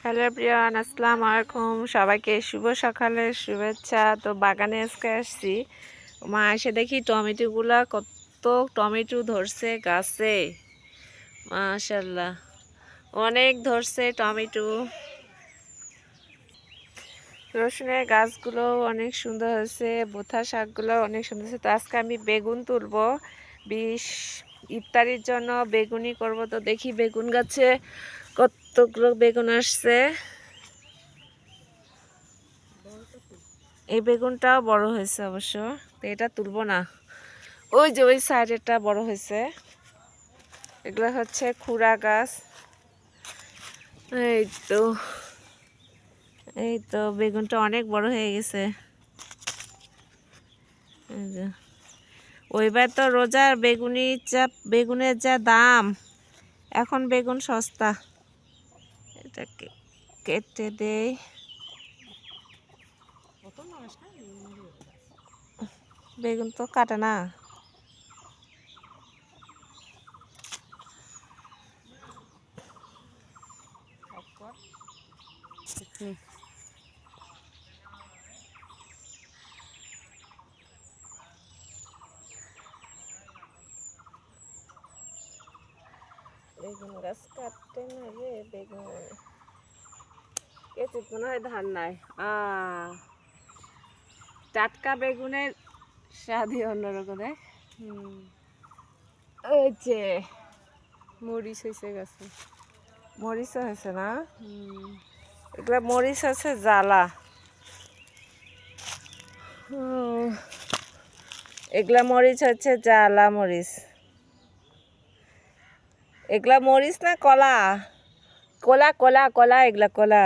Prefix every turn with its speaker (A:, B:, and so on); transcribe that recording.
A: Hello Priyan, আসসালামু আলাইকুম। সবাইকে শুভ সকালের শুভেচ্ছা। তো বাগানে আজকে আসছি, মা এসে দেখি টমেটোগুলা কত টমেটো ধরছে গাছে, মাশাল্লাহ অনেক ধরছে টমেটো। রসুনের গাছগুলো অনেক সুন্দর হয়েছে, বোথা শাকগুলো অনেক সুন্দর হয়েছে। তো আজকে আমি বেগুন তুলবো, ইফতারির জন্য বেগুনি করব। তো দেখি বেগুন গাছে কতগুলো বেগুন আসছে। এই বেগুনটাও বড় হয়েছে অবশ্য, তো এটা তুলবো না। ওই যে ওই সাইডেরটা বড় হয়েছে। এগুলো হচ্ছে খুরা গাছ। এই তো এই তো বেগুনটা অনেক বড় হয়ে গেছে। এই যে ওইবার তো রোজার বেগুনের যা দাম, এখন বেগুন সস্তা। এটাকে কেটে দেই। বেগুন তো কাটে না। বেগুন গাছ কাটতে না রে, বেগুন কেটে মনে হয় ধান নাই। টাটকা বেগুনের স্বাদই অন্যরকম। ওই যে
B: মরিচ হয়েছে গাছে।
A: মরিচও হয়েছে না? এগুলা মরিচ আছে জ্বালা। এগুলা মরিচ হচ্ছে জ্বালা মরিচ। এগুলা মরিচ না কলা, কলা কলা কলা, এগুলা কলা।